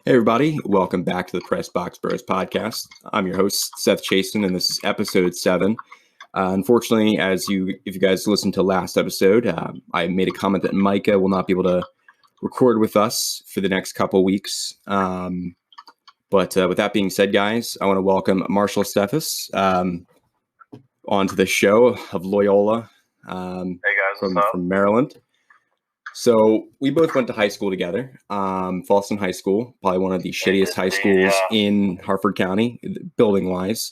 Hey everybody, welcome back to the Press Box Bros podcast. I'm your host, Seth Chasen, and this is episode 7. Unfortunately, if you guys listened to last episode, I made a comment that Micah will not be able to record with us for the next couple weeks. But with that being said, guys, I want to welcome Marshall Steffes onto the show of Loyola Hey guys, what's up? from Maryland. So we both went to high school together, Fallston High School, probably one of the shittiest high schools in Harford County, building-wise.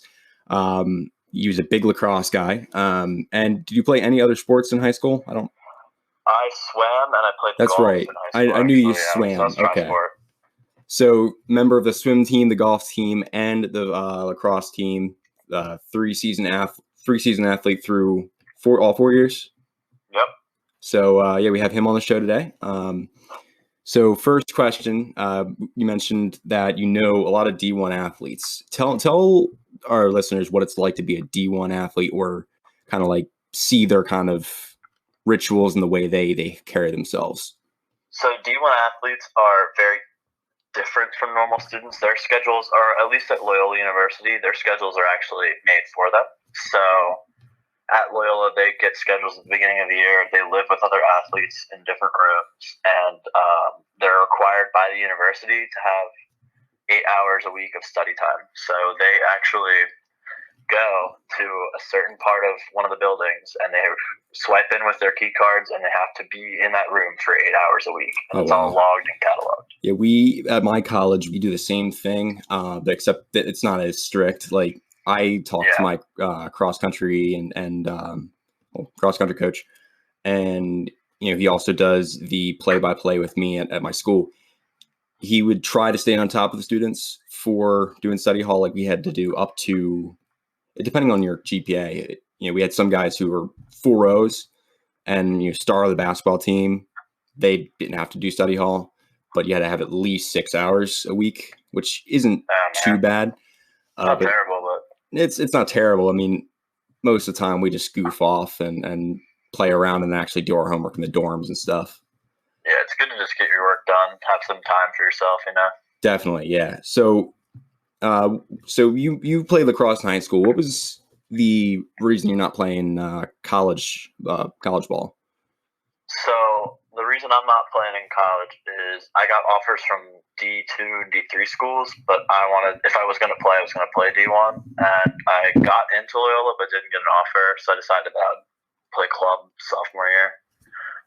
He was a big lacrosse guy. And did you play any other sports in high school? I swam and I played That's golf right. in high school. I knew you swam. Okay. So member of the swim team, the golf team, and the lacrosse team, three-season athlete through all 4 years? Yep. So, we have him on the show today. So first question, you mentioned that you know a lot of D1 athletes. Tell our listeners what it's like to be a D1 athlete, or kind of like see their kind of rituals and the way they carry themselves. So D1 athletes are very different from normal students. Their schedules are, at least at Loyola University, their schedules are actually made for them. So at Loyola, they get schedules at the beginning of the year. They live with other athletes in different rooms, and they're required by the university to have 8 hours a week of study time. So they actually go to a certain part of one of the buildings, and they swipe in with their key cards, and they have to be in that room for 8 hours a week. And it's all logged and cataloged. Yeah, we at my college, we do the same thing, but except that it's not as strict. Like, I talked to my cross country and cross country coach, and he also does the play-by-play with me at my school. He would try to stay on top of the students for doing study hall. Like, we had to do up to, depending on your GPA, we had some guys who were 4.0s and star of the basketball team. They didn't have to do study hall, but you had to have at least 6 hours a week, which isn't too bad. Not terrible, but it's not terrible. I mean, most of the time we just goof off and play around and actually do our homework in the dorms and stuff. Yeah, it's good to just get your work done, have some time for yourself, Definitely, yeah. So, you played lacrosse in high school. What was the reason you're not playing college ball? So the reason I'm not playing in college is I got offers from D2 and D3 schools, but if I was going to play, I was going to play D1. And I got into Loyola, but didn't get an offer, so I decided to play club sophomore year.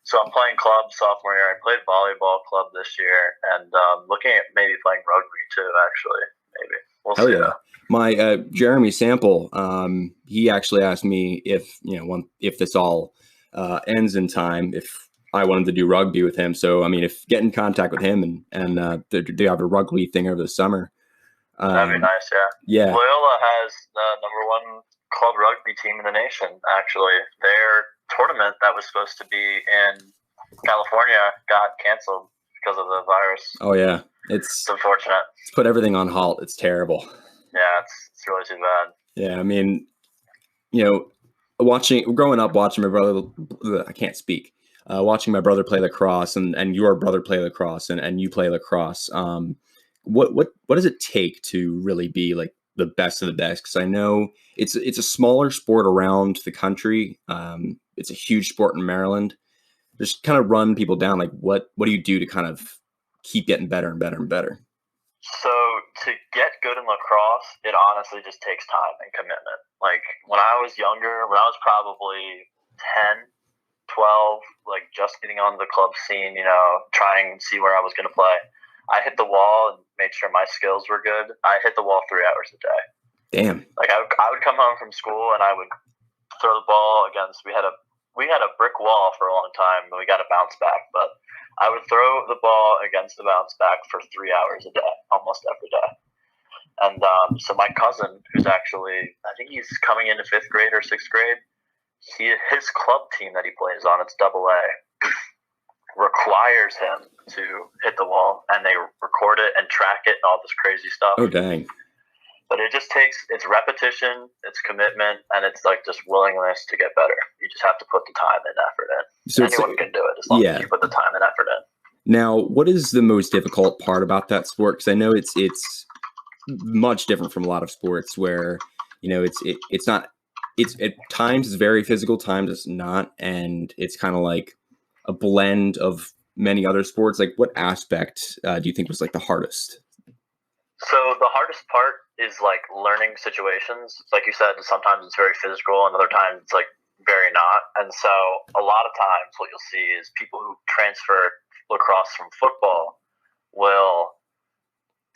So I'm playing club sophomore year. I played volleyball club this year, and looking at maybe playing rugby too, actually, maybe. We'll see. Yeah. My Jeremy Sample, he actually asked me if this all ends in time, if I wanted to do rugby with him. So I mean, if get in contact with him and they have a rugby thing over the summer. That'd be nice. Yeah. Loyola has the #1 club rugby team in the nation. Actually, their tournament that was supposed to be in California got canceled because of the virus. Oh yeah, it's unfortunate. It's put everything on halt. It's terrible. Yeah, it's really too bad. Yeah, I mean, growing up watching my brother, I can't speak. Watching my brother play lacrosse and your brother play lacrosse and you play lacrosse. What does it take to really be like the best of the best? Because I know it's a smaller sport around the country. It's a huge sport in Maryland. Just kind of run people down. Like, what do you do to kind of keep getting better and better and better? So to get good in lacrosse, it honestly just takes time and commitment. Like, when I was younger, when I was probably 10, 12, like just getting onto the club scene, trying to see where I was going to play, I hit the wall and made sure my skills were good. I hit the wall 3 hours a day. Damn. Like, I would come home from school and I would throw the ball against, we had a brick wall for a long time, but we got a bounce back. But I would throw the ball against the bounce back for 3 hours a day, almost every day. And so my cousin, who's actually, I think he's coming into 5th grade or 6th grade, his club team that he plays on, it's AA, requires him to hit the wall, and they record it and track it and all this crazy stuff. Oh, dang. But it just takes, it's repetition, it's commitment, and it's like just willingness to get better. You just have to put the time and effort in. So anyone can do it as long as you put the time and effort in. Now, what is the most difficult part about that sport? Because I know it's much different from a lot of sports where, it's not, it's at times it's very physical, times it's not, and it's kind of like a blend of many other sports. Like, what aspect do you think was like the hardest? So the hardest part is like learning situations. Like you said, sometimes it's very physical, and other times it's like very not. And so a lot of times, what you'll see is people who transfer lacrosse from football will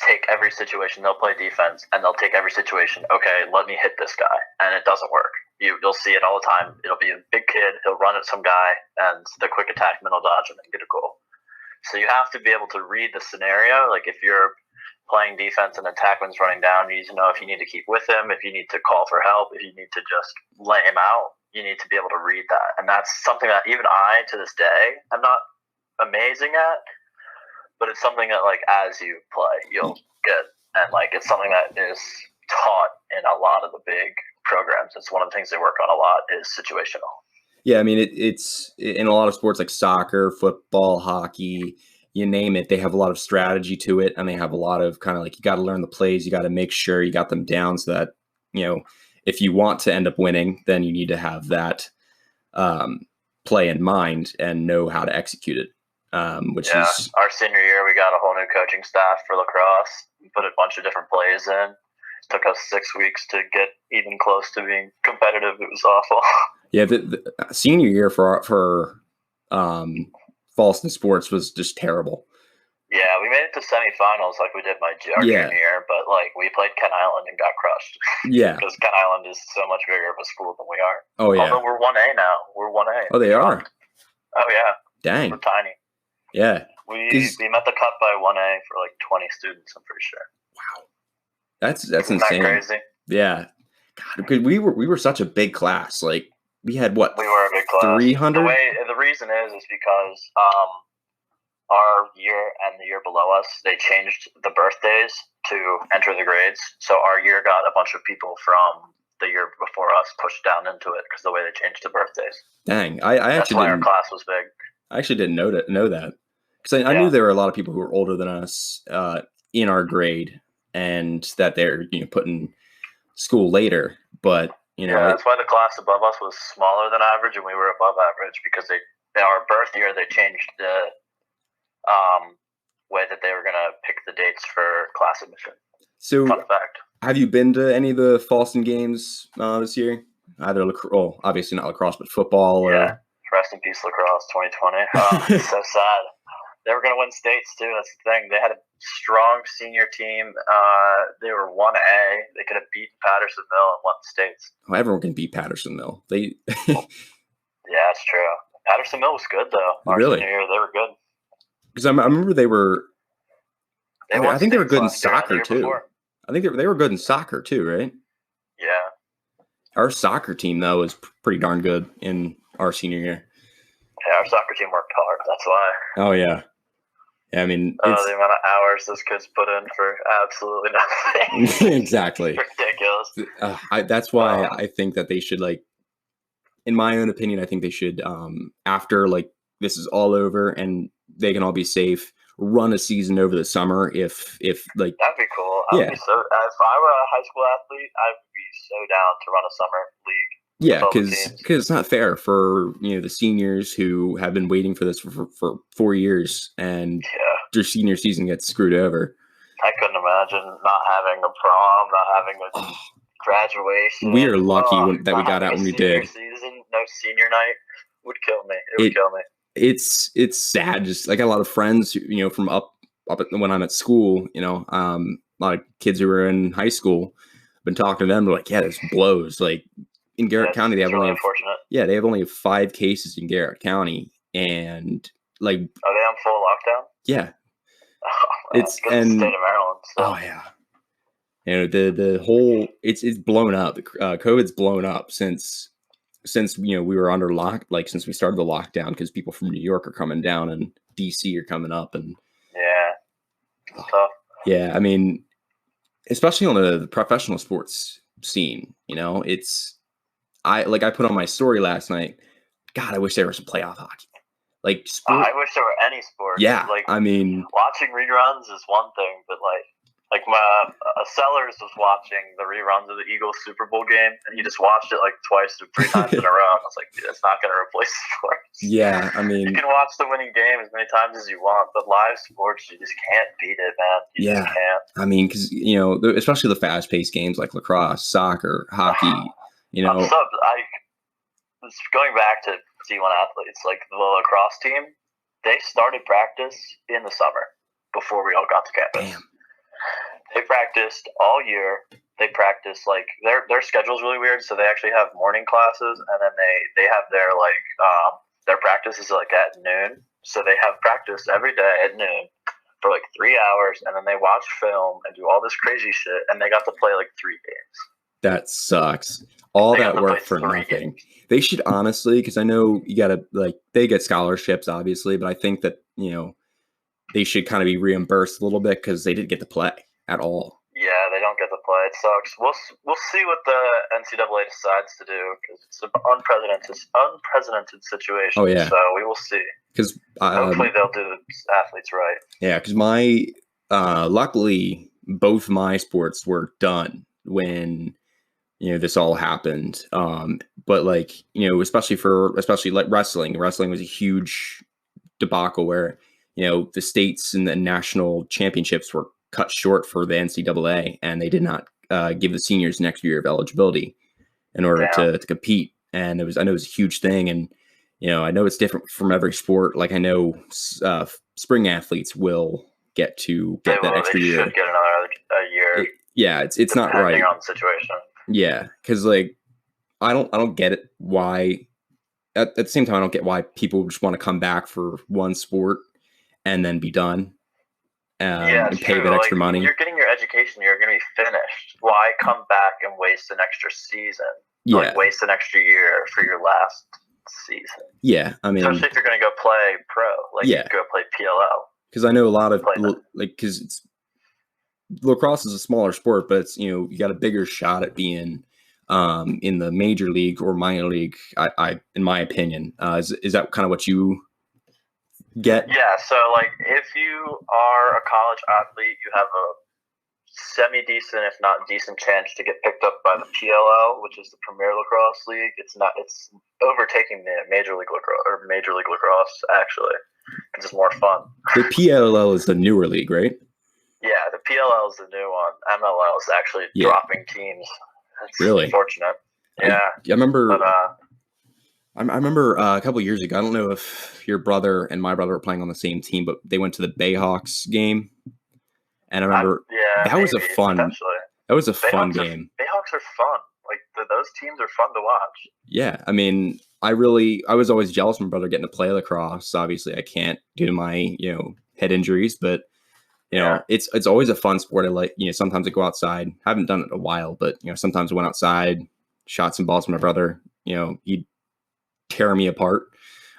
take every situation. They'll play defense, and they'll take every situation. Okay, let me hit this guy, and it doesn't work. You'll see it all the time. It'll be a big kid. He'll run at some guy, and the quick attack middle dodge him and get a goal. So you have to be able to read the scenario. Like if you're playing defense and attackman's running down, you need to know if you need to keep with him, if you need to call for help, if you need to just lay him out. You need to be able to read that, and that's something that even I, to this day, am not amazing at. But it's something that, like, as you play, you'll get, and like it's something that is taught in a lot of the big programs. It's one of the things they work on a lot is situational. Yeah, I mean, it's in a lot of sports like soccer, football, hockey, you name it. They have a lot of strategy to it, and they have a lot of kind of like, you got to learn the plays. You got to make sure you got them down so that, if you want to end up winning, then you need to have that play in mind and know how to execute it. Which is our senior year, we got a whole new coaching staff for lacrosse. We put a bunch of different plays in. It took us 6 weeks to get even close to being competitive. It was awful. Yeah, the senior year for Fallston sports was just terrible. Yeah, we made it to semifinals like we did my junior year, but like we played Kent Island and got crushed. Yeah, because Kent Island is so much bigger of a school than we are. Oh yeah, although we're 1A now. We're 1A. Oh, they are. Oh yeah. Dang. We're tiny. Yeah. We met the cut by 1A for like 20 students, I'm pretty sure. Wow. That's Isn't insane. That crazy? Yeah. God, because we were such a big class. Like we had what? We were a big class. 300? The reason is because our year and the year below us, they changed the birthdays to enter the grades. So our year got a bunch of people from the year before us pushed down into it because the way they changed the birthdays. Dang. I That's actually why our class was big. I actually didn't know that. Because I knew there were a lot of people who were older than us in our grade, and that they're put in school later. But that's why the class above us was smaller than average, and we were above average because our birth year they changed the way that they were going to pick the dates for class admission. So, fun fact: have you been to any of the Fallston games this year? Either obviously not lacrosse, but football. Yeah. Rest in peace, lacrosse 2020. It's so sad. They were going to win states, too. That's the thing. They had a strong senior team. They were 1A. They could have beaten Pattersonville and won states. Oh, everyone can beat Pattersonville. Yeah, that's true. Pattersonville was good, though. Our senior year, they were good. Because I remember they were... I think they were good in soccer, too. Before. I think they were good in soccer, too, right? Yeah. Our soccer team, though, was pretty darn good in our senior year. Yeah, our soccer team worked hard. That's why. Oh, yeah. I mean, the amount of hours those kids put in for absolutely nothing. Exactly. Ridiculous. That's why I think that they should, like, in my own opinion, I think they should, after, like, this is all over and they can all be safe, run a season over the summer if like... That'd be cool. If I were a high school athlete, I would be so down to run a summer league. Yeah, because it's not fair for the seniors who have been waiting for this for 4 years, and their senior season gets screwed over. I couldn't imagine not having a prom, not having a graduation. We are lucky that we got out when we did. Season, no senior night would kill me. It would kill me. It's sad. Just I got a lot of friends, from up when I'm at school. A lot of kids who were in high school. Been talking to them. They're like, yeah, this blows. Like in Garrett County, they have only 5 cases in Garrett County, and like, are they on full lockdown? Yeah, it's the state of Maryland. So. Oh yeah, the whole it's blown up. COVID's blown up since we were under since we started the lockdown, because people from New York are coming down and DC are coming up, and it's tough. Yeah, I mean, especially on the professional sports scene, I put on my story last night. God, I wish there was some playoff hockey. Like sport. I wish there were any sports. Yeah, like I mean, watching reruns is one thing, but like my Sellers was watching the reruns of the Eagles Super Bowl game, and he just watched it like twice or 3 times in a row. I was like, dude, that's not going to replace sports. yeah, I mean, you can watch the winning game as many times as you want, but live sports, you just can't beat it, man. You just can't. I mean, because especially the fast-paced games like lacrosse, soccer, hockey. Going back to D1 athletes, like the lacrosse team, they started practice in the summer before we all got to campus. Damn. They practiced all year. They practice like their schedule's really weird, so they actually have morning classes, and then they have their practice is like at noon. So they have practice every day at noon for like 3 hours, and then they watch film and do all this crazy shit, and they got to play like 3 games. That sucks. All that work for nothing. They should honestly, because I know you gotta they get scholarships obviously, but I think that they should kind of be reimbursed a little bit because they didn't get to play at all. Yeah, they don't get to play. It sucks. We'll see what the NCAA decides to do because it's an unprecedented situation. Oh yeah. So we will see. Because hopefully they'll do the athletes right. Yeah, because luckily both my sports were done when this all happened. But especially like wrestling was a huge debacle where the states and the national championships were cut short for the NCAA, and they did not give the seniors an extra year of eligibility in order to compete. And I know it was a huge thing. And I know it's different from every sport. Like I know spring athletes will get that extra year. Should get another year. It's not right. Depending on the situation. Yeah, because I don't get it. Why at the same time I don't get why people just want to come back for one sport and then be done. And pay that extra money. You're getting your education. You're going to be finished. Why come back and waste an extra season? Waste an extra year for your last season. Yeah, I mean, especially if you're going to go play pro, you go play PLL. Because I know a lot of because lacrosse is a smaller sport, but it's you got a bigger shot at being in the major league or minor league. I in my opinion, is that kind of what you get? Yeah, so if you are a college athlete, you have a semi-decent, if not decent, chance to get picked up by the PLL, which is the Premier Lacrosse League. It's overtaking the Major League Lacrosse actually, because it's more fun. The PLL is the newer league, right? Yeah, the PLL is the new one. MLL is actually dropping teams. It's really unfortunate. Yeah, I remember. I remember a couple of years ago. I don't know if your brother and my brother were playing on the same team, but they went to the Bayhawks game, and I remember that was a fun game. Bayhawks are fun. Those teams are fun to watch. Yeah, I mean, I was always jealous of my brother getting to play lacrosse. Obviously, I can't due to my head injuries, but it's always a fun sport. Sometimes I go outside. I haven't done it in a while, but sometimes I went outside, shot some balls with my brother. He'd tear me apart,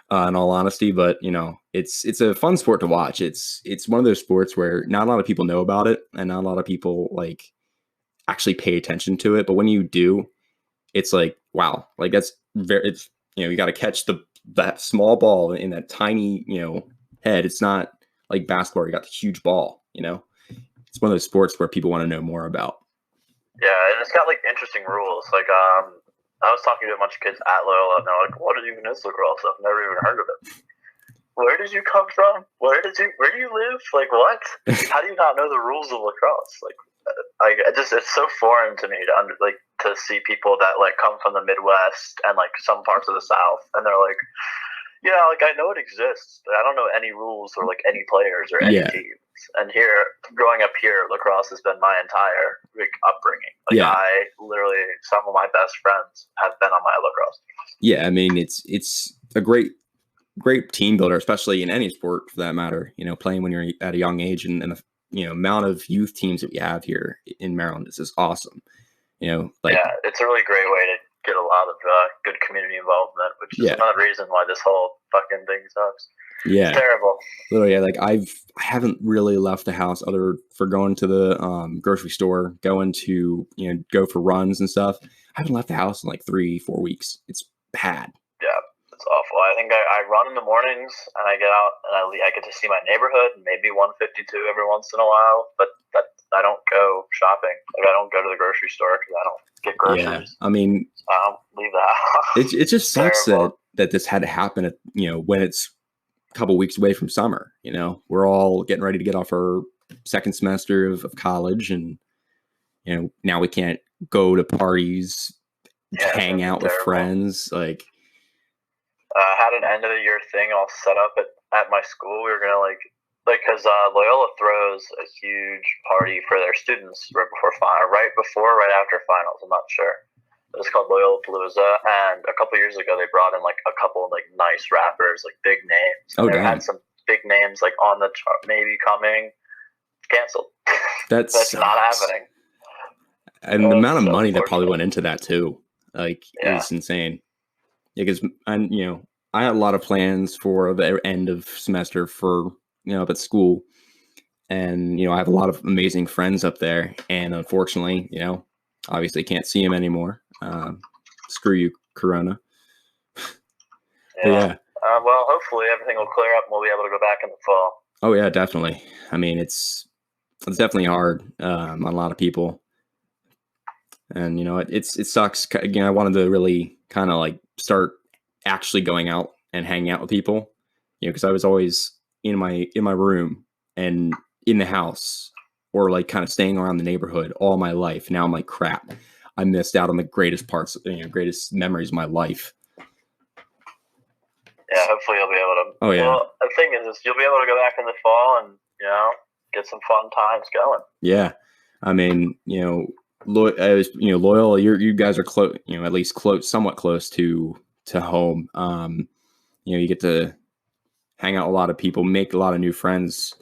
in all honesty, but it's a fun sport to watch. It's one of those sports where not a lot of people know about it, and not a lot of people actually pay attention to it. But when you do, it's wow, it's you got to catch that small ball in that tiny head. It's not like basketball. You got the huge ball. It's one of those sports where people want to know more about. Yeah, and it's got interesting rules. I was talking to a bunch of kids at Loyola, and they're like, "What even is lacrosse? I've never even heard of it. Where did you come from? Where do you live? What? How do you not know the rules of lacrosse? It's so foreign to me to see people that come from the Midwest and some parts of the South, and they're like, yeah, I know it exists, but I don't know any rules or any players or any teams. And growing up here, lacrosse has been my entire upbringing. I literally, some of my best friends have been on my lacrosse team. Yeah, I mean, it's a great team builder, especially in any sport for that matter. Playing when you're at a young age, and the amount of youth teams that we have here in Maryland is just awesome. Yeah, it's a really great way to get a lot of good community involvement, which is another reason why this whole fucking thing sucks. Yeah, it's terrible. Literally, I haven't really left the house other for going to the grocery store, going to go for runs and stuff. I haven't left the house in 3-4 weeks. It's bad. Yeah, It's awful. I think I run in the mornings and I get out and I get to see my neighborhood, maybe 152 every once in a while, but I don't go shopping. Like I don't go to the grocery store because I don't get groceries. Yeah, I mean, I don't leave the house. it just sucks that this had to happen at, when it's a couple weeks away from summer. We're all getting ready to get off our second semester of college, and now we can't go to parties, hang out with friends. Like, I had an end of the year thing all set up at my school. We were gonna because Loyola throws a huge party for their students right after finals. I'm not sure. It's called Loyola Palooza, and a couple years ago they brought in like a couple of like nice rappers, like big names. Oh, they damn. had some big names like on the chart, maybe coming. Canceled. That's not happening. And the amount of money that probably went into that too, is insane. Because I had a lot of plans for the end of semester for up at school, and I have a lot of amazing friends up there, and unfortunately, obviously can't see them anymore. Screw you, Corona. Yeah. Well, hopefully everything will clear up and we'll be able to go back in the fall. Oh yeah, definitely. I mean, it's definitely hard on a lot of people. And it sucks. I wanted to really kind of like start actually going out and hanging out with people, because I was always in my room and in the house, or like kind of staying around the neighborhood all my life. Now I'm like, crap, I missed out on the greatest parts, greatest memories of my life. Yeah, hopefully you'll be able to. Oh yeah. Well, the thing is you'll be able to go back in the fall and get some fun times going. Yeah, I mean, Loyola, you guys are close, at least somewhat close to home. You get to hang out with a lot of people, make a lot of new friends,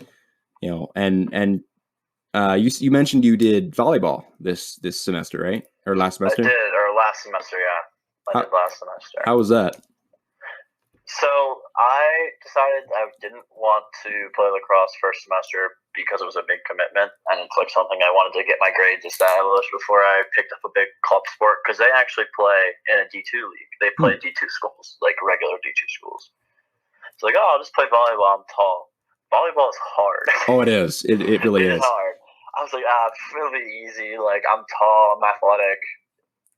and you mentioned you did volleyball this semester, right? Or last semester? I did, or last semester, yeah. I did last semester. How was that? So I decided I didn't want to play lacrosse first semester because it was a big commitment, and it's like something I wanted to get my grades established before I picked up a big club sport, because they actually play in a D2 league. They play D2 schools, like regular D2 schools. It's like, I'll just play volleyball. I'm tall. Volleyball is hard. Oh, it is. It really is. Hard. I was like, it'll be easy. Like, I'm tall. I'm athletic.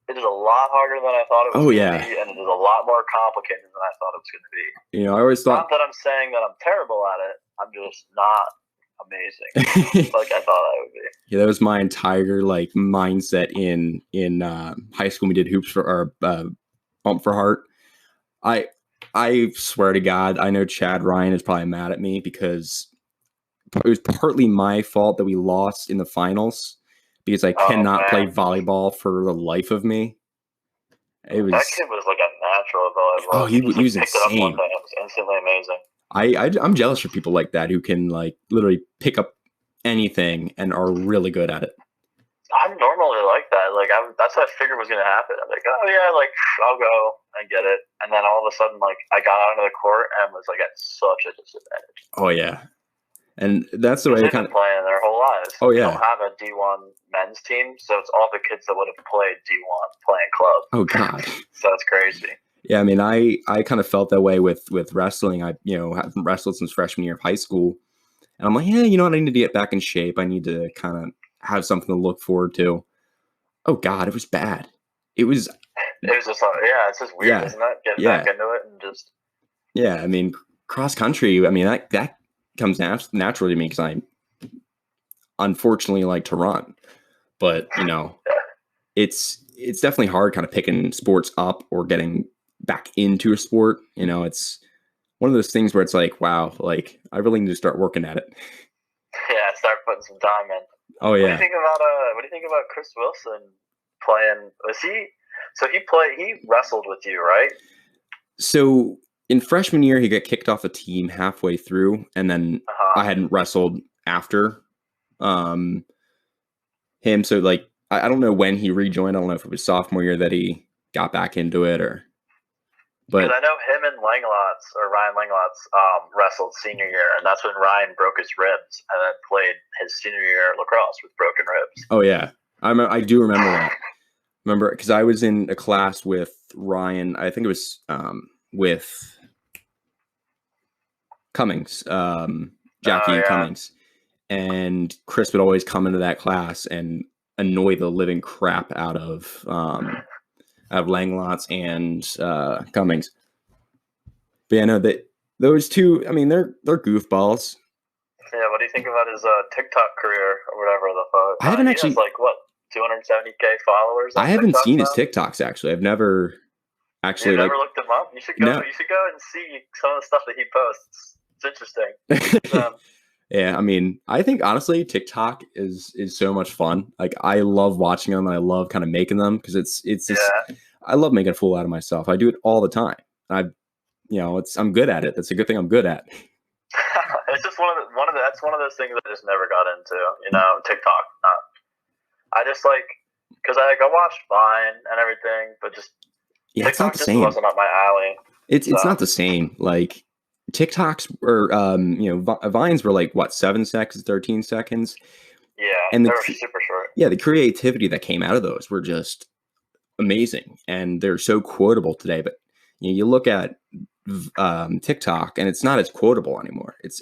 It is a lot harder than I thought it was going to be, and it is a lot more complicated than I thought it was going to be. I always thought... Not that I'm saying that I'm terrible at it. I'm just not amazing like I thought I would be. Yeah, that was my entire mindset in high school. We did hoops for our bump for heart. I swear to God, I know Chad Ryan is probably mad at me because it was partly my fault that we lost in the finals, because I cannot play volleyball for the life of me. That kid was like a natural at volleyball. Oh, he was insane. It up one day. It was instantly amazing. I'm jealous for people like that who can literally pick up anything and are really good at it. I'm normally like that. That's what I figured was going to happen. I'm like, oh yeah, I'll go and get it. And then all of a sudden, I got onto the court and was at such a disadvantage. Oh yeah. And that's the way they've been playing their whole lives. Oh yeah. They don't have a D1 men's team, so it's all the kids that would have played D1 playing club. Oh God. So it's crazy. Yeah, I mean, I kind of felt that way with wrestling. I haven't wrestled since freshman year of high school, and I'm like, yeah, you know what? I need to get back in shape. I need to kind of have something to look forward to. Oh God, it was bad. It was just it's just weird, isn't it? Getting back into it and just. Yeah, I mean, cross country. I mean, that comes naturally to me because I unfortunately like to run, but it's definitely hard kind of picking sports up or getting back into a sport. It's one of those things where it's like, wow, I really need to start working at it. Yeah, start putting some time in. Oh yeah. What do you think about Chris Wilson playing? He wrestled with you, right? So in freshman year, he got kicked off the team halfway through, and then I hadn't wrestled after him. So I don't know when he rejoined. I don't know if it was sophomore year that he got back into it, but I know him and Ryan Langlotz wrestled senior year, and that's when Ryan broke his ribs and then played his senior year lacrosse with broken ribs. Oh yeah, I do remember that. Remember, because I was in a class with Ryan. I think it was with Cummings, Jackie Cummings, and Chris would always come into that class and annoy the living crap out of Langlots and Cummings. But yeah, no, those two, I mean, they're goofballs. Yeah, what do you think about his TikTok career or whatever the fuck? I haven't he actually has 270K followers. I haven't TikTok seen now. his TikToks actually. I've never actually You've never looked him up. You should go. No. You should go and see some of the stuff that he posts. It's interesting. Yeah, I mean, I think honestly, TikTok is so much fun. Like, I love watching them and I love kind of making them because it's just, I love making a fool out of myself. I do it all the time. I'm good at it. That's a good thing I'm good at. It's just that's one of those things I just never got into. TikTok. I just because I watch Vine and everything, but just TikTok it's not the same. Wasn't up my alley. It's not the same. Like, TikToks or Vines were 7 seconds, 13 seconds. Yeah, and they were super short. Yeah, the creativity that came out of those were just amazing, and they're so quotable today. But you look at TikTok, and it's not as quotable anymore. It's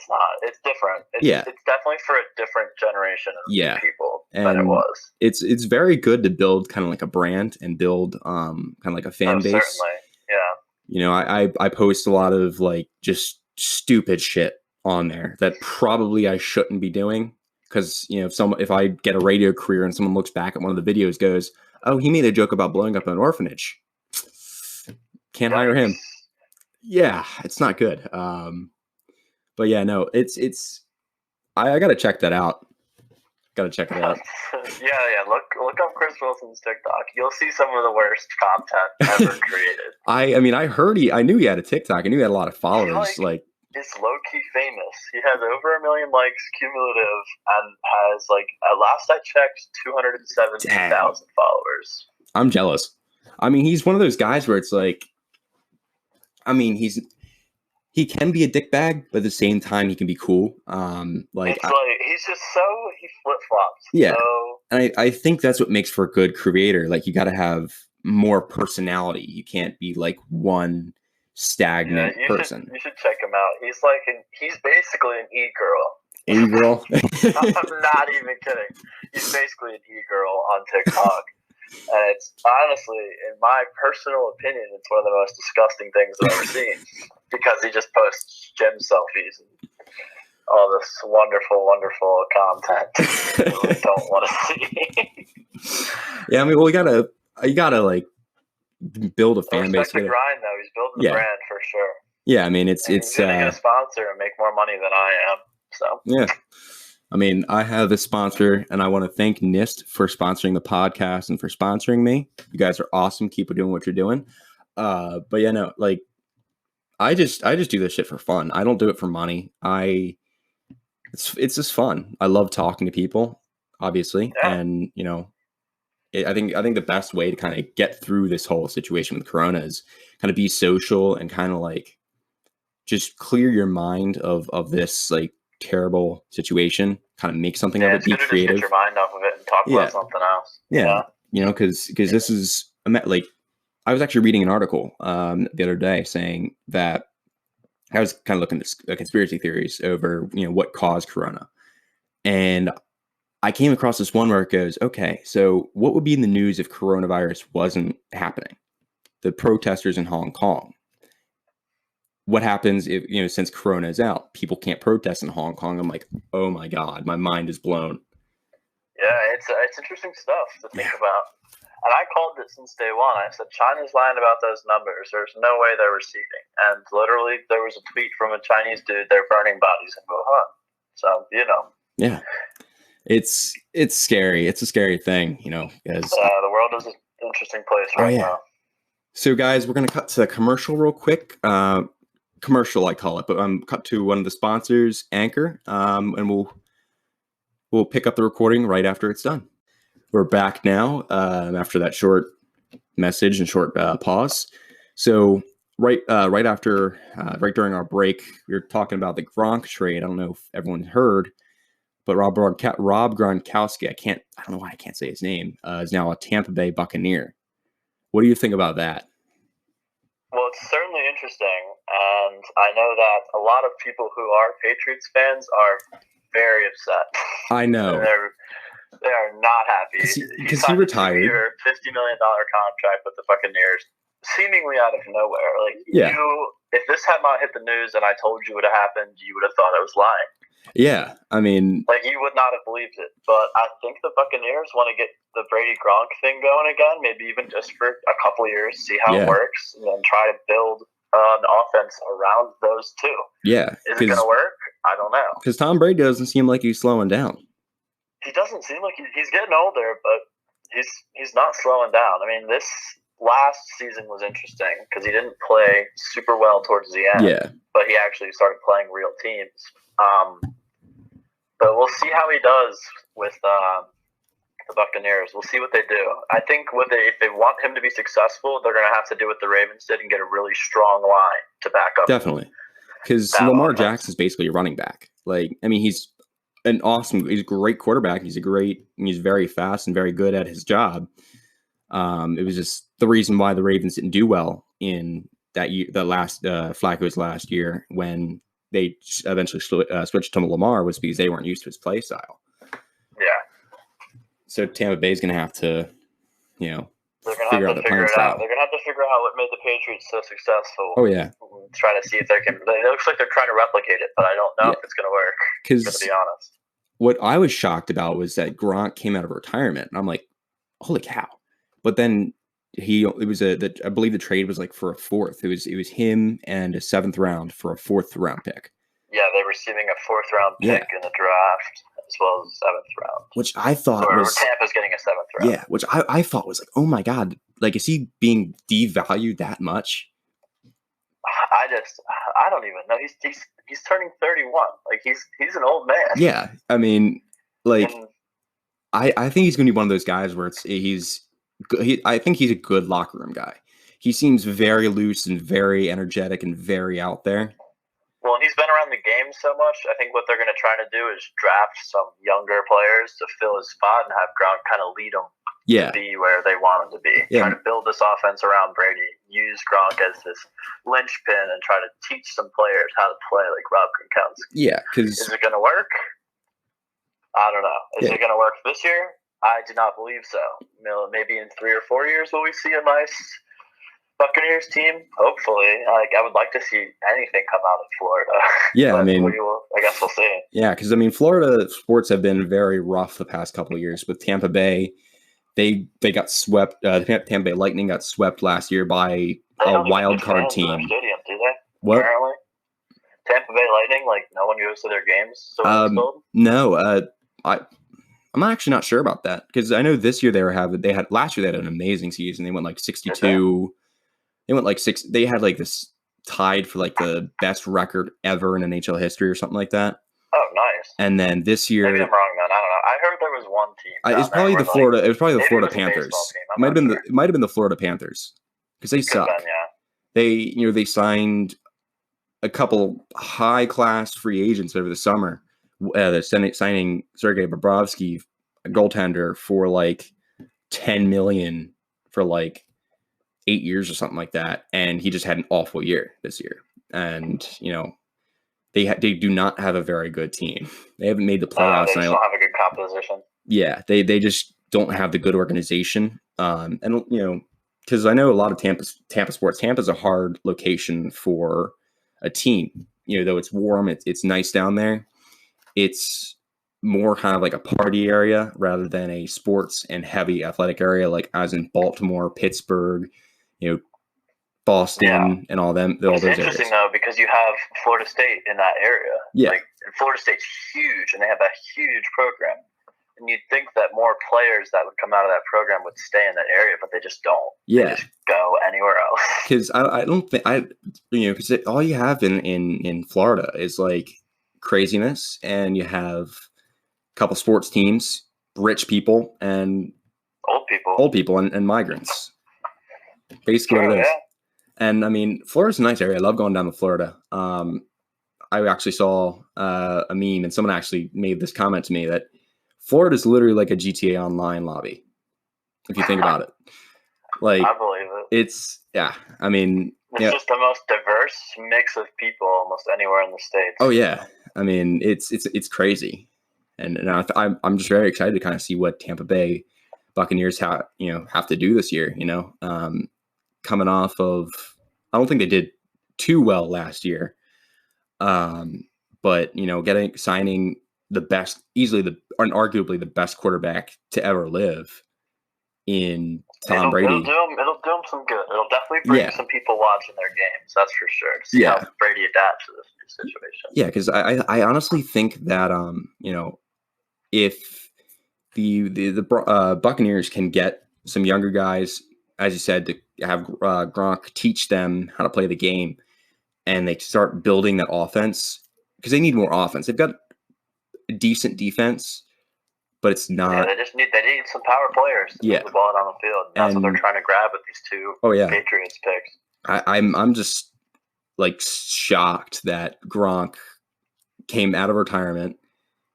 not. It's different. It's definitely for a different generation of people than it was. It's very good to build kind of like a brand and build kind of like a fan base. Certainly, yeah. I post a lot of just stupid shit on there that probably I shouldn't be doing because if I get a radio career and someone looks back at one of the videos, goes, "Oh, he made a joke about blowing up an orphanage. Can't hire him." Yeah, it's not good. But yeah, no, it's I gotta check that out. Gotta check it out. yeah. Look up Chris Wilson's TikTok. You'll see some of the worst content ever created. I knew he had a TikTok. I knew he had a lot of followers. He's low key famous. He has over 1 million likes cumulative, and has last I checked, 270,000 followers. I'm jealous. I mean, he's one of those guys where it's he can be a dickbag, but at the same time, he can be cool. He's just he flip flops. Yeah, and I think that's what makes for a good creator. You got to have more personality. You can't be one stagnant person. You should check him out. He's basically an e-girl. E-girl? I'm not even kidding. He's basically an e-girl on TikTok. And it's honestly, in my personal opinion, it's one of the most disgusting things I've ever seen. Because he just posts gym selfies and all this wonderful, wonderful content that we don't want to see. Yeah, I mean, well, you gotta build a fan base. Respect the grind, though. He's building the brand for sure. Yeah, I mean, it's he's gonna get a sponsor and make more money than I am. So yeah. I mean, I have a sponsor, and I want to thank NIST for sponsoring the podcast and for sponsoring me. You guys are awesome. Keep doing what you're doing. But yeah, no, I just do this shit for fun. I don't do it for money. It's just fun. I love talking to people, obviously, and I think the best way to kind of get through this whole situation with Corona is kind of be social and kind of just clear your mind of this terrible situation, kind of make something of it, be creative. Just get your mind off of it and talk about something else. Yeah. Because this is, I was actually reading an article the other day saying that I was kind of looking at conspiracy theories over, what caused Corona. And I came across this one where it goes, okay, so what would be in the news if coronavirus wasn't happening? The protesters in Hong Kong. What happens if, since Corona is out, people can't protest in Hong Kong? I'm like, oh my God, my mind is blown. Yeah, it's interesting stuff to think about. And I called it since day one. I said, China's lying about those numbers. There's no way they're receding. And literally, there was a tweet from a Chinese dude, they're burning bodies in Wuhan. So, Yeah. It's scary. It's a scary thing, because the world is an interesting place right now. So, guys, we're going to cut to the commercial real quick. Commercial, I call it, but cut to one of the sponsors, Anchor, and we'll pick up the recording right after it's done. We're back now after that short message and short pause. So right during our break, we were talking about the Gronk trade. I don't know if everyone heard, but Rob Gronkowski, I don't know why I can't say his name, is now a Tampa Bay Buccaneer. What do you think about that? Well, it's certainly interesting, and I know that a lot of people who are Patriots fans are very upset. I know. They are not happy. Because he retired. A $50 million contract with the Buccaneers, seemingly out of nowhere. Like, if this had not hit the news and I told you it would have happened, you would have thought I was lying. Yeah, I mean, like, you would not have believed it. But I think the Buccaneers want to get the Brady Gronk thing going again, maybe even just for a couple of years, see how it works, and then try to build an offense around those two. Yeah. Is it going to work? I don't know. Because Tom Brady doesn't seem like he's slowing down. He doesn't seem like he's getting older, but he's not slowing down. I mean, this last season was interesting because he didn't play super well towards the end. Yeah. But he actually started playing real teams. But we'll see how he does with the Buccaneers. We'll see what they do. I think if they want him to be successmal, they're going to have to do what the Ravens did and get a really strong line to back up. Definitely. Because Lamar Jackson's basically a running back. Like, I mean, he's a great quarterback. He's very fast and very good at his job. It was just the reason why the Ravens didn't do well in that year, Flacco's last year, when they eventually switched to Lamar, was because they weren't used to his play style. Yeah. So Tampa Bay's going to have to, figure out the playing style. They're going to have to figure out what made the Patriots so successful. Oh, yeah. Try to see if they can. It looks like they're trying to replicate it, but I don't know if it's going to work. Because, to be honest, what I was shocked about was that Gronk came out of retirement, and I'm like, holy cow. But then I believe the trade was like for a fourth. It was him and a 7th round for a 4th round pick. Yeah, they're receiving a 4th round pick in the draft as well as 7th round. Which I thought was Tampa's getting a 7th round. Yeah, which I thought was like, oh my God, like, is he being devalued that much? I don't even know. He's turning 31. Like, he's an old man. Yeah, I mean, like, I think he's going to be one of those guys where I think he's a good locker room guy. He seems very loose and very energetic and very out there. Well, and he's been around the game so much. I think what they're going to try to do is draft some younger players to fill his spot and have Gronk kind of lead them to be where they want him to be. Try to build this offense around Brady, use Gronk as this linchpin, and try to teach some players how to play like Rob Gronkowski. Yeah, because is it going to work? I don't know. Is it going to work this year? I do not believe so. Maybe in 3 or 4 years will we see a nice Buccaneers team? Hopefully. I would like to see anything come out of Florida. Yeah, I mean, I guess we'll see. Yeah, because I mean, Florida sports have been very rough the past couple of years. With Tampa Bay, they got swept. Tampa Bay Lightning got swept last year by a wild card team. Stadium, do they? What? Apparently. Tampa Bay Lightning, like, no one goes to their games. So no, I'm actually not sure about that, because I know this year last year they had an amazing season. They went like 62. They went like 6. They had like this tied for like the best record ever in NHL history or something like that. Oh, nice. And then this year, maybe I'm wrong then. I don't know. I heard there was one team. It's probably the Florida. It was probably the Florida Panthers. It might have been the Florida Panthers, because they suck. They signed a couple high class free agents over the summer. They're signing Sergei Bobrovsky, a goaltender, for like $10 million for like 8 years or something like that, and he just had an awful year this year. And they do not have a very good team. They haven't made the playoffs. They don't have a good composition. Yeah, they just don't have the good organization. And because I know a lot of Tampa sports. Tampa's a hard location for a team. Though it's warm, it's nice down there. It's more kind of like a party area rather than a sports and heavy athletic area, like as in Baltimore, Pittsburgh, Boston, and all them. All it's those interesting areas. Though, because you have Florida State in that area. Yeah, and Florida State's huge, and they have a huge program. And you'd think that more players that would come out of that program would stay in that area, but they just don't. Yeah, they just go anywhere else. Because I don't think because all you have in Florida is like craziness, and you have a couple sports teams, rich people, and old people, and migrants. Basically, what it is. Yeah. And I mean, Florida's a nice area. I love going down to Florida. I actually saw a meme, and someone actually made this comment to me that Florida is literally like a GTA Online lobby, if you think about it. Like, I believe it. I mean, It's just the most diverse mix of people almost anywhere in the States. Oh yeah, I mean it's crazy, and I'm just very excited to kind of see what Tampa Bay Buccaneers have to do this year. Coming off of, I don't think they did too well last year, but signing the best, arguably the best quarterback to ever live in Tom Brady. It'll do them some good. It'll definitely bring some people watching their games. That's for sure. To see how Brady adapts to this new situation. Yeah, because I honestly think that if the Buccaneers can get some younger guys, as you said, to have Gronk teach them how to play the game, and they start building that offense, because they need more offense. They've got a decent defense, but it's not. Yeah, they need some power players to move the ball down the field. That's what they're trying to grab with these two Patriots picks. I'm just like shocked that Gronk came out of retirement.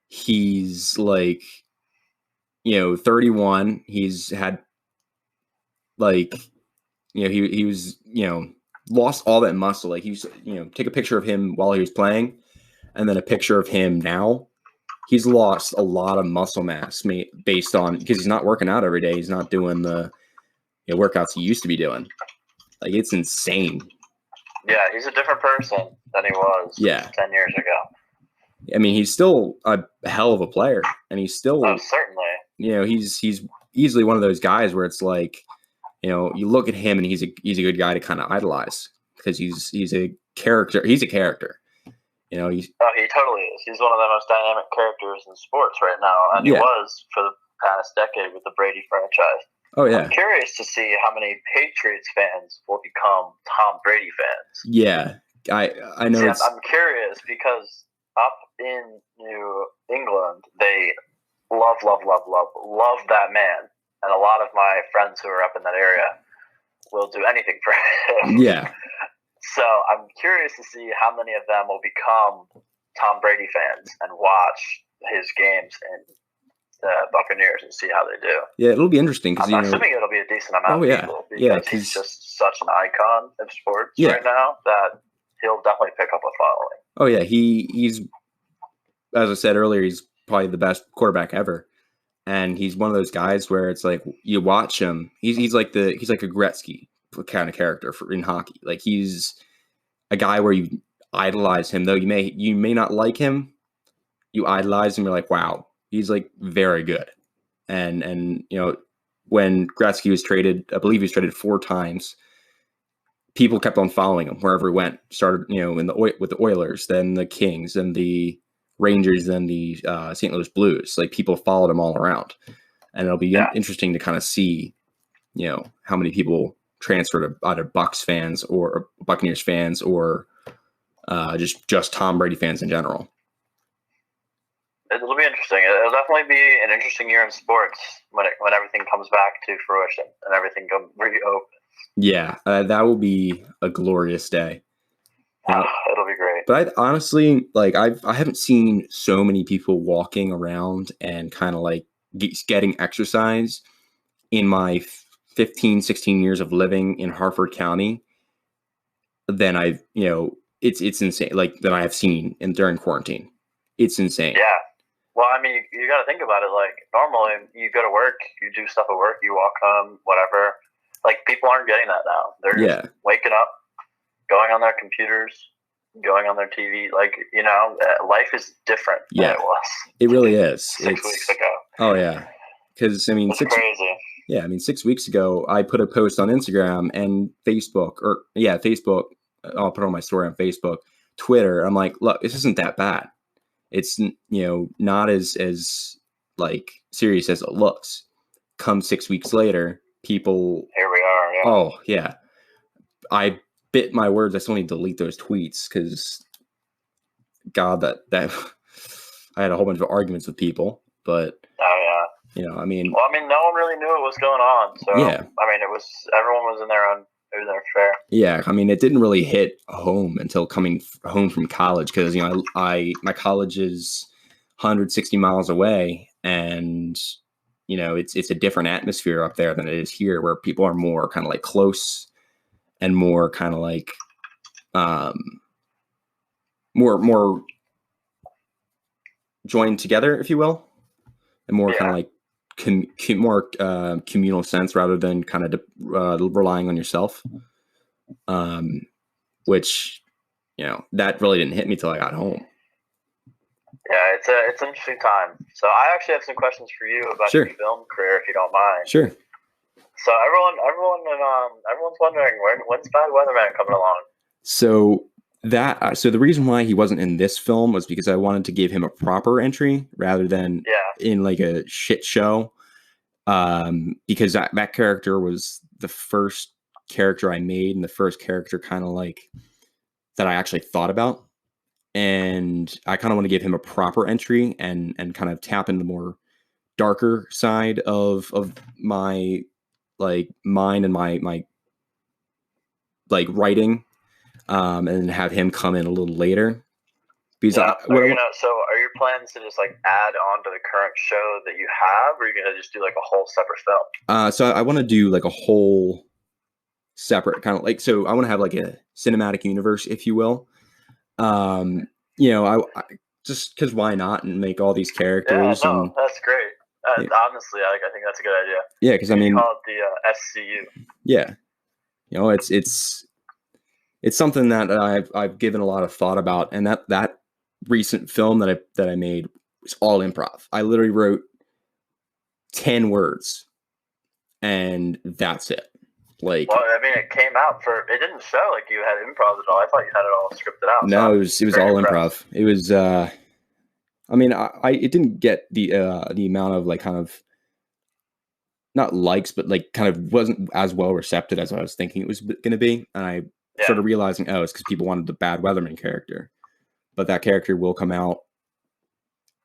He's like 31. He's had he was lost all that muscle. Like he's take a picture of him while he was playing, and then a picture of him now. He's lost a lot of muscle mass based on, because he's not working out every day. He's not doing the workouts he used to be doing. Like, it's insane. Yeah, he's a different person than he was 10 years ago. I mean, he's still a hell of a player, and he's still certainly. He's easily one of those guys where it's like, you look at him and he's a good guy to kind of idolize, because he's a character. He's a character. He totally is. He's one of the most dynamic characters in sports right now, and he was for the past decade with the Brady franchise. Oh yeah. I'm curious to see how many Patriots fans will become Tom Brady fans. Yeah, I know. I'm curious because up in New England, they love that man, and a lot of my friends who are up in that area will do anything for him. Yeah. So I'm curious to see how many of them will become Tom Brady fans and watch his games in the Buccaneers and see how they do. Yeah, it'll be interesting. I'm assuming it'll be a decent amount of people, because he's just such an icon of sports right now that he'll definitely pick up a following. Oh yeah, he's, as I said earlier, he's probably the best quarterback ever, and he's one of those guys where it's like you watch him. He's like a Gretzky kind of character in hockey. Like, he's a guy where you idolize him, though you may not like him. You idolize him. You're like, wow, he's like very good. And when Gretzky was traded, I believe he was traded 4 times. People kept on following him wherever he went. Started with the Oilers, then the Kings, then the Rangers, then the St. Louis Blues. Like, people followed him all around, and it'll be interesting to kind of see how many people transfer to either Bucks fans or Buccaneers fans, or just Tom Brady fans in general. It'll be interesting. It'll definitely be an interesting year in sports when everything comes back to fruition and everything reopens. Yeah, that will be a glorious day. It'll be great. But I honestly, like, I haven't seen so many people walking around and kind of like getting exercise in my 15, 16 years of living in Harford County than it's insane. Like, that I have seen during quarantine. It's insane. Yeah. Well, I mean, you got to think about it. Like, normally you go to work, you do stuff at work, you walk home, whatever. Like, people aren't getting that now. They're just waking up, going on their computers, going on their TV. Like, life is different than it was. It really is. 6 weeks ago. Oh, yeah. Because, I mean, it's crazy. Yeah, I mean, 6 weeks ago, I put a post on Instagram and Facebook. Facebook. I'll put on my story on Facebook, Twitter. I'm like, look, this isn't that bad. It's, not as like serious as it looks. Come 6 weeks later, people. Here we are. Yeah. Oh yeah, I bit my words. I still need to delete those tweets because, God, that I had a whole bunch of arguments with people. But I mean. Well, I mean, no one really knew what was going on. So yeah. I mean, everyone was in their fair. Yeah, I mean, it didn't really hit home until coming home from college, because my college is 160 miles away, and it's a different atmosphere up there than it is here, where people are more kind of like close, and more kind of like more joined together, if you will, and more kind of like more communal sense rather than kind of relying on yourself. Which, you know, that really didn't hit me till I got home. Yeah, it's an interesting time. So I actually have some questions for you about your film career, if you don't mind. Sure. So everyone's wondering when's Bad Weatherman coming along. So the reason why he wasn't in this film was because I wanted to give him a proper entry rather than in like a shit show. Because that character was the first character I made and the first character kind of like that I actually thought about. And I kind of want to give him a proper entry and kind of tap into the more darker side of my like mind and my like writing, and have him come in a little later. Because so are your plans to just like add on to the current show that you have, or are you gonna just do like a whole separate film? So I want to do like a whole separate kind of like, so I want to have like a cinematic universe, if you will. You know, I just because why not, and make all these characters. Yeah, no, that's great. Honestly, I think that's a good idea. Yeah, because I mean, call it the SCU. Yeah, you know, it's something that I've given a lot of thought about, and that recent film that I made was all improv. I literally wrote 10 words, and that's it. Like, well, I mean, it came out it didn't show like you had improv at all. I thought you had it all scripted out. No, it was all improv. It was, I mean, it didn't get the amount of like kind of not likes, but like kind of wasn't as well recepted as I was thinking it was going to be. And I started realizing, it's because people wanted the Bad Weatherman character, but that character will come out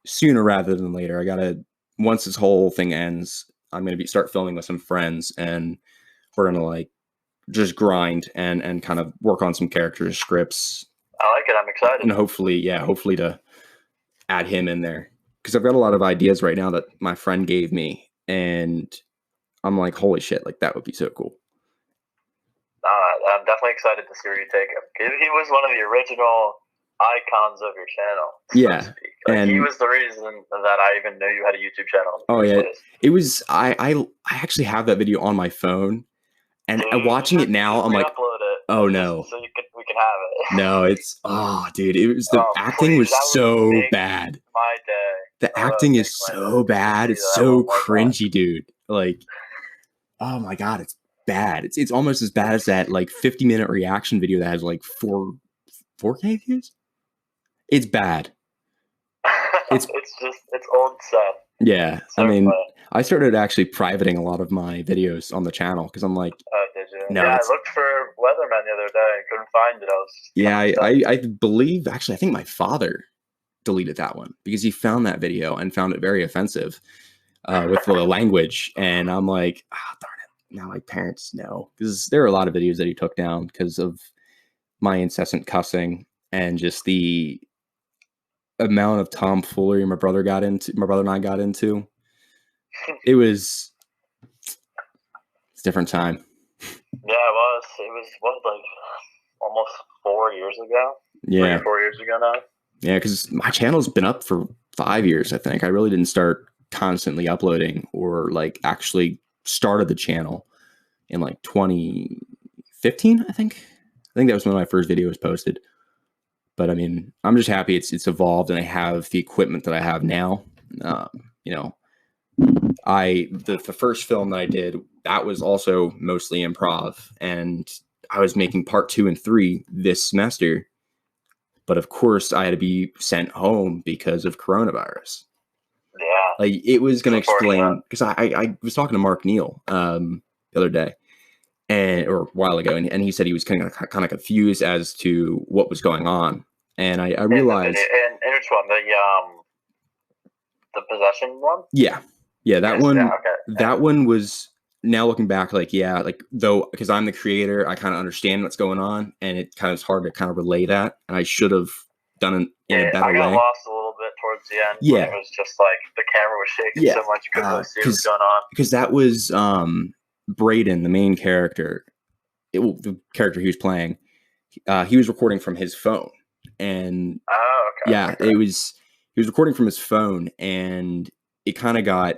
sooner rather than later. Once this whole thing ends, I'm going to start filming with some friends, and we're going to like just grind and kind of work on some characters, scripts. I like it. I'm excited. And hopefully to add him in there, because I've got a lot of ideas right now that my friend gave me, and I'm like, holy shit, like that would be so cool. I'm definitely excited to see where you take him. He was one of the original icons of your channel. Yeah. And he was the reason that I even knew you had a YouTube channel. Oh yeah. It was, I actually have that video on my phone, and watching it now, I'm like, upload it oh no. So we can have it. No, it's, dude, the acting was so bad. My day. The acting is so bad. It's so cringy, dude. Like, oh my God, it's bad. It's almost as bad as that like 50-minute reaction video that has like 4K views. It's bad. It's old Seth. Yeah, so I mean, funny. I started actually privating a lot of my videos on the channel because I'm like, did you? No, I looked for Weatherman the other day and couldn't find it. I believe actually, I think my father deleted that one because he found that video and found it very offensive with the language, and I'm like, darn it. Now my parents know, because there are a lot of videos that he took down because of my incessant cussing and just the amount of tomfoolery my brother and I got into. It's a different time. Yeah, it was. It was like almost 4 years ago. Yeah, 4 years ago now. Yeah, because my channel's been up for 5 years. I think I really didn't start constantly uploading or like actually started the channel in like 2015. I think that was when my first video was posted. But I mean, I'm just happy it's evolved, and I have the equipment that I have now. You know, the first film that I did, that was also mostly improv, and I was making part 2 and 3 this semester. But of course, I had to be sent home because of coronavirus. Yeah, like it was going to explain, because I was talking to Mark Neal the other day, or a while ago, and he said he was kind of confused as to what was going on, and I realized. And which one? The possession one? Yeah, that one. Yeah, okay. That one was, now looking back, though, because I'm the creator, I kind of understand what's going on, and it kind of is hard to kind of relay that, and I should have done it in a better way. I got lost a little bit towards the end. Yeah, it was just like the camera was shaking so much you couldn't really see what was going on. Because that was Braden, the main character. the character he was playing, he was recording from his phone, and okay. he was recording from his phone, and it kind of got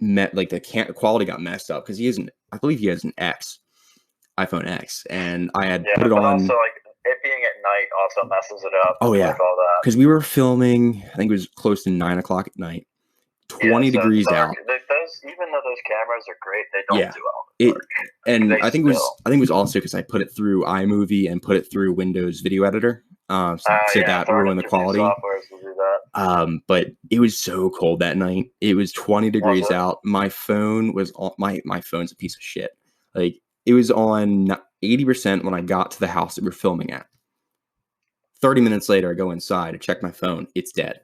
the quality got messed up because I believe he has an iPhone X, and I had put it but on. Also, like it being at night also messes it up. Oh yeah, like all that. Because we were filming, I think it was close to 9 o'clock at night, 20 degrees out. Even though those cameras are great, they don't do well. And I think it was also because I put it through iMovie and put it through Windows Video Editor. So that ruined the quality. Softwares will do that. But it was so cold that night. It was 20 degrees out. My phone was on, my phone's a piece of shit. Like it was on 80% when I got to the house that we're filming at. 30 minutes later, I go inside to check my phone. It's dead.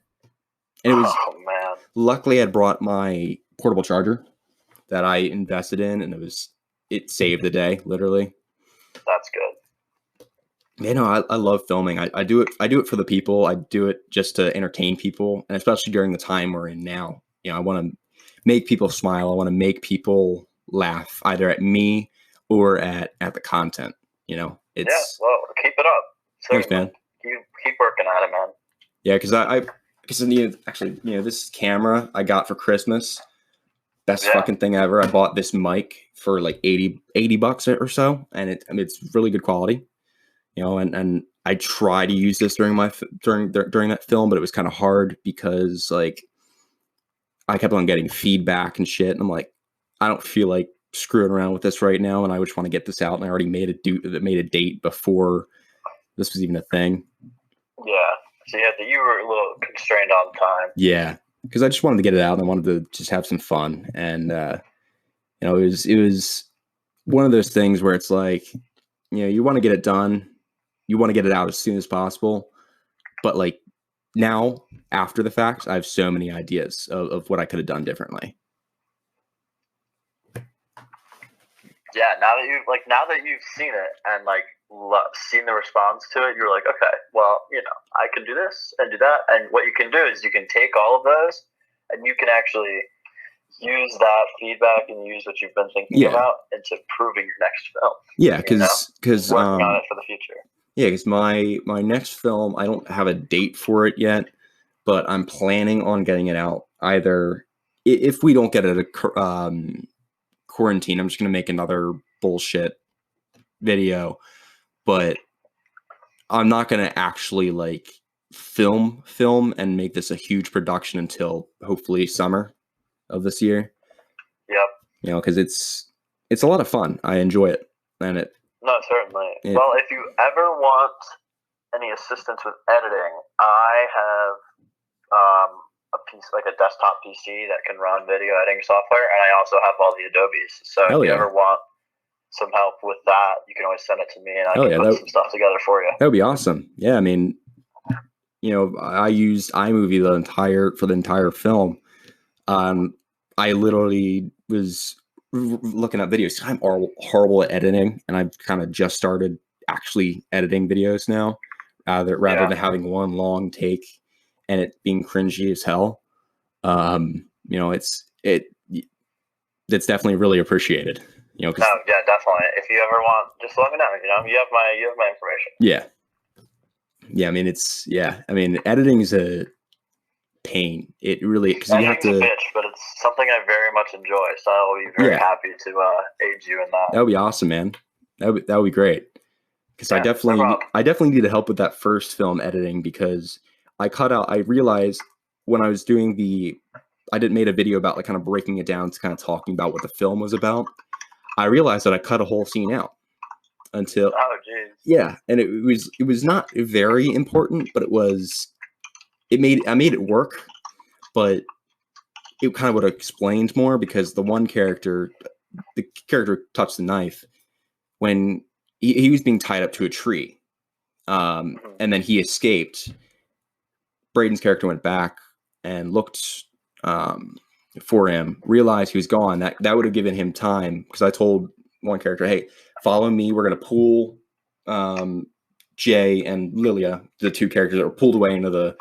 And it was, man. Luckily, I'd brought my portable charger that I invested in, and it saved the day, literally. That's good. Man, no, I love filming. I do it for the people. I do it just to entertain people, and especially during the time we're in now. I want to make people smile. I want to make people laugh, either at me or at the content. Well, keep it up. Thanks, man. Keep working at it, man. Yeah, because this camera I got for Christmas, best fucking thing ever. I bought this mic for like $80 or so, and it's really good quality. And I try to use this during that film, but it was kind of hard because like I kept on getting feedback and shit, and I'm like, I don't feel like screwing around with this right now, and I just want to get this out. And I already made a date before this was even a thing. Yeah. So you were a little constrained on time. Yeah, because I just wanted to get it out, and I wanted to just have some fun. And it was one of those things where it's like, you want to get it done, you want to get it out as soon as possible, but like now after the fact, I have so many ideas of what I could have done differently. Yeah, now that you've seen it and like seen the response to it, you're like, okay, well, I can do this and do that. And what you can do is you can take all of those and you can actually use that feedback and use what you've been thinking about into improving your next film. Yeah, because working on it for the future. Yeah, because my next film, I don't have a date for it yet, but I'm planning on getting it out. Either if we don't get it quarantine, I'm just gonna make another bullshit video, but I'm not gonna actually like film and make this a huge production until hopefully summer of this year. Yep. Because it's a lot of fun. I enjoy it, and it. No, certainly. Well, if you ever want any assistance with editing, I have a desktop PC that can run video editing software, and I also have all the Adobes. So if you ever want some help with that, you can always send it to me, and I can put some stuff together for you. That would be awesome. Yeah, I mean, I used iMovie for the entire film. I literally was looking at videos. I'm horrible at editing, and I've kind of just started actually editing videos now, rather than having one long take and it being cringy as hell. It's definitely really appreciated. Yeah, definitely. If you ever want, just let me know. You have my information. Yeah. I mean, editing is a pain. It really, because you have to. It's a bitch, but it's something I very much enjoy. So I'll be very happy to aid you in that. That would be awesome, man. That would be great. Because I definitely needed help with that first film editing, because I realized when I was doing I made a video about like kind of breaking it down to kind of talking about what the film was about. I realized that I cut a whole scene out until. Oh, geez. Yeah, and it was not very important, but I made it work, but it kind of would have explained more, because the character touched the knife when he was being tied up to a tree, and then he escaped. Braden's character went back and looked for him, realized he was gone. That would have given him time, because I told one character, hey, follow me, we're going to pull Jay and Lilia, the two characters that were pulled away into the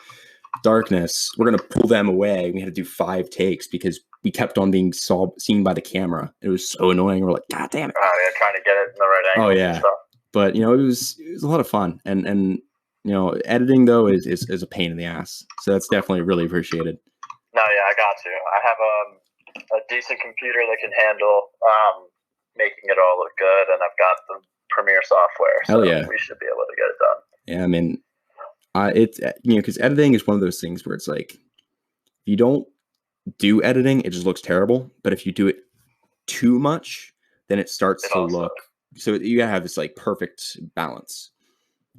darkness, we're going to pull them away. We had to do 5 takes because we kept on being seen by the camera. It was so annoying. We're like, God damn it. Oh yeah, trying to get it in the right angle. Oh yeah. But it was a lot of fun. And editing though is a pain in the ass. So that's definitely really appreciated. No, yeah, I got you. I have a decent computer that can handle making it all look good, and I've got the Premiere software. So we should be able to get it done. Yeah, I mean, it's because editing is one of those things where it's like, if you don't do editing, it just looks terrible. But if you do it too much, then it starts to look. So you gotta have this like perfect balance.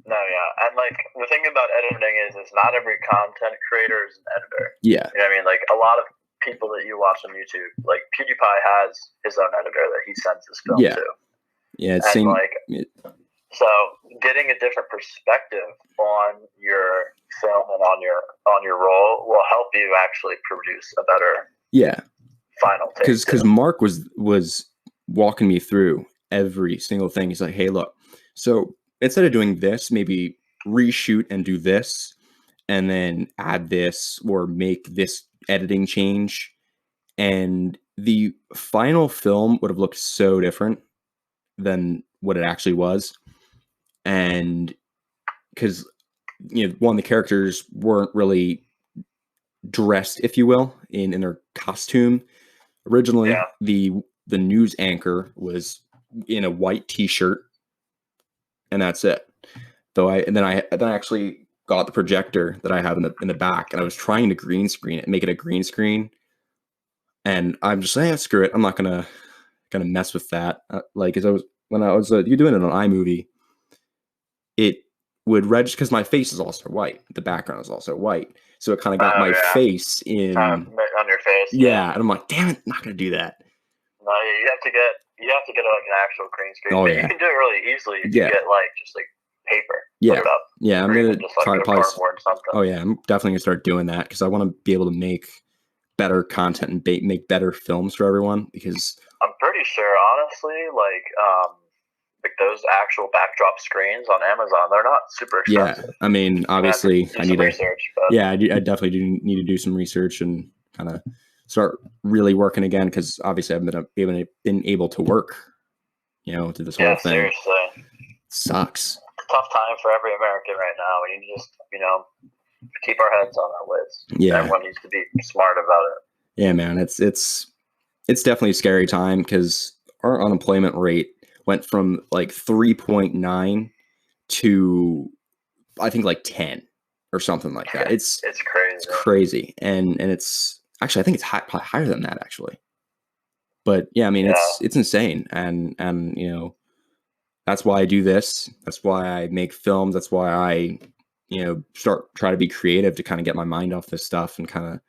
No, yeah, and like the thing about editing is not every content creator is an editor. Yeah, you know what I mean. Like a lot of people that you watch on YouTube, like PewDiePie has his own editor that he sends his film to. Yeah, it's same. So getting a different perspective on your film and on your role will help you actually produce a better final take. Because Mark was walking me through every single thing. He's like, hey, look, so instead of doing this, maybe reshoot and do this, and then add this or make this editing change, and the final film would have looked so different than what it actually was. And because one, the characters weren't really dressed, if you will, in their costume. Originally, the news anchor was in a white t-shirt, and that's it. Though I actually got the projector that I have in the back, and I was trying to green screen it, make it a green screen, and I'm just saying, screw it, I'm not gonna mess with that. When I was you're doing it on iMovie, it would register because my face is also white, the background is also white, so it kind of got my face in on your face. Yeah, and I'm like, damn it, not gonna do that. No, you have to get like an actual green screen. Oh, but you can do it really easily if you get like just like paper. Yeah, put it up, yeah, I'm gonna just, like, try to probably. Something. Oh yeah, I'm definitely gonna start doing that because I want to be able to make better content and make better films for everyone. Because I'm pretty sure, honestly, like those actual backdrop screens on Amazon, they're not super expensive. Yeah, I mean, obviously, I need to research. But I definitely do need to do some research and kind of start really working again because obviously I've been able to work, through this whole thing. Seriously, it sucks. Tough time for every American right now. We need to just, keep our heads on our wits. Yeah, everyone needs to be smart about it. Yeah, man, it's definitely a scary time because our unemployment rate went from like 3.9 to I think like 10 or something like that. It's crazy. It's crazy, and it's actually I think it's probably higher than that actually. But yeah, I mean it's insane, and that's why I do this. That's why I make films. That's why I try to be creative to kind of get my mind off this stuff and kind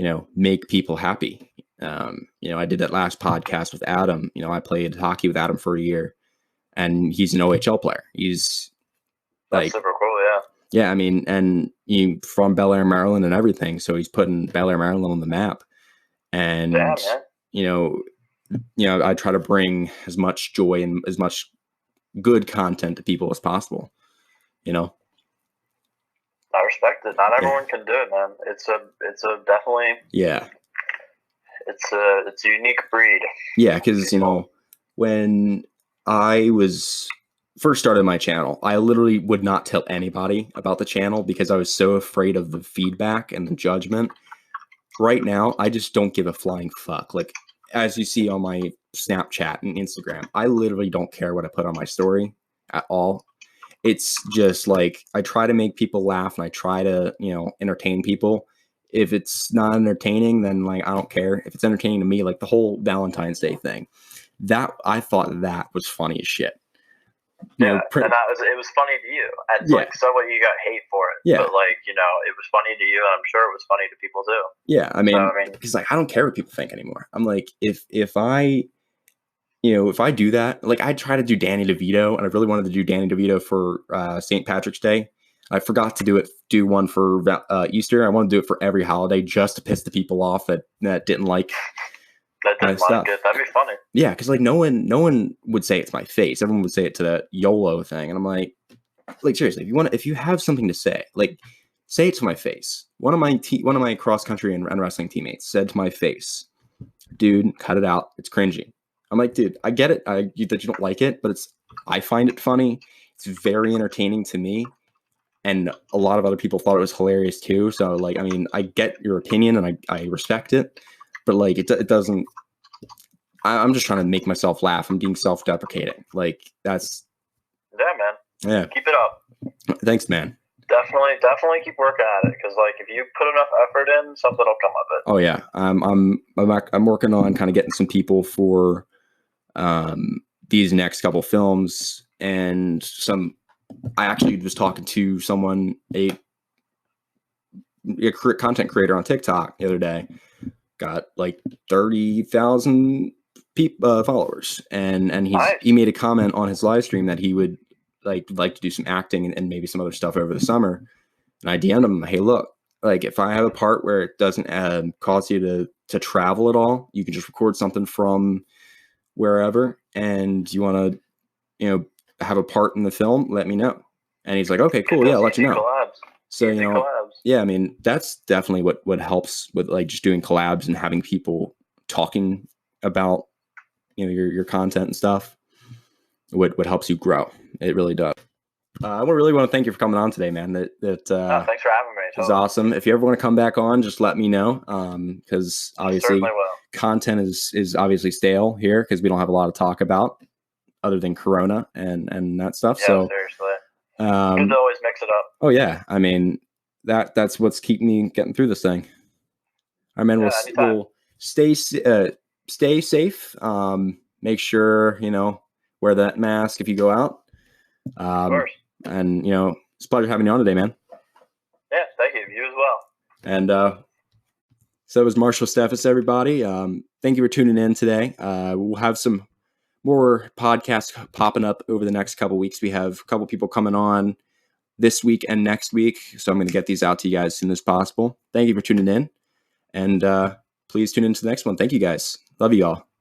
of make people happy. I did that last podcast with Adam. I played hockey with Adam for a year, and he's an OHL player. He's that's super cool, yeah. Yeah, I mean, and he from Bel Air, Maryland, and everything. So he's putting Bel Air, Maryland on the map. And I try to bring as much joy and as much good content to people as possible. I respect it. Not everyone can do it, man. It's a definitely It's a unique breed. Yeah, because when I was first started my channel, I literally would not tell anybody about the channel because I was so afraid of the feedback and the judgment. Right now, I just don't give a flying fuck. Like, as you see on my Snapchat and Instagram, I literally don't care what I put on my story at all. It's just like I try to make people laugh and I try to, entertain people. If it's not entertaining, then like I don't care. If it's entertaining to me, like the whole Valentine's Day thing, that I thought that was funny as shit. And it was funny to you. And like, so what, you got hate for it. Yeah. But like, it was funny to you, and I'm sure it was funny to people too. Yeah, I mean, because like I don't care what people think anymore. I'm like, if I do that, like I try to do Danny DeVito, and I really wanted to do Danny DeVito for St. Patrick's Day. I forgot to do one for Easter. I want to do it for every holiday just to piss the people off that didn't like stuff. It. That'd be funny. Yeah, because like no one would say it's my face. Everyone would say it to that YOLO thing, and I'm like seriously, if you have something to say, like say it to my face. One of my cross country and wrestling teammates said to my face, dude, cut it out. It's cringy. I'm like, dude, I get it. That you don't like it, but I find it funny. It's very entertaining to me. And a lot of other people thought it was hilarious too. So like, I mean, I get your opinion and I respect it, but like, it doesn't, I'm just trying to make myself laugh. I'm being self-deprecating. Like that's. Yeah, man. Yeah. Keep it up. Thanks, man. Definitely keep working at it. Cause like, if you put enough effort in, something will come of it. Oh yeah. I'm working on kind of getting some people for, these next couple films and I actually was talking to someone, a content creator on TikTok the other day, got like 30,000 followers, and he made a comment on his live stream that he would like to do some acting and maybe some other stuff over the summer. And I DM'd him, hey, look, like if I have a part where it doesn't cause you to travel at all, you can just record something from wherever, and you want to, have a part in the film, let me know. And he's like, okay, cool. Yeah, I'll let you know. Collabs. So, easy collabs. Yeah, I mean, that's definitely what helps with like just doing collabs and having people talking about, your content and stuff. What helps you grow. It really does. I really want to thank you for coming on today, man. Thanks for having me. It's awesome. If you ever want to come back on, just let me know. Because obviously content is obviously stale here because we don't have a lot to talk about other than Corona and that stuff. Yeah, so seriously. Good to always mix it up. Oh yeah. I mean, that's what's keeping me getting through this thing. All right, man. We'll stay safe. Make sure, wear that mask if you go out. Of course. And, it's a pleasure having you on today, man. Yeah, thank you. You as well. And so it was Marshall Steffes, everybody. Thank you for tuning in today. We'll have some more podcasts popping up over the next couple weeks. We have a couple people coming on this week and next week. So I'm going to get these out to you guys as soon as possible. Thank you for tuning in. And please tune into the next one. Thank you, guys. Love you all.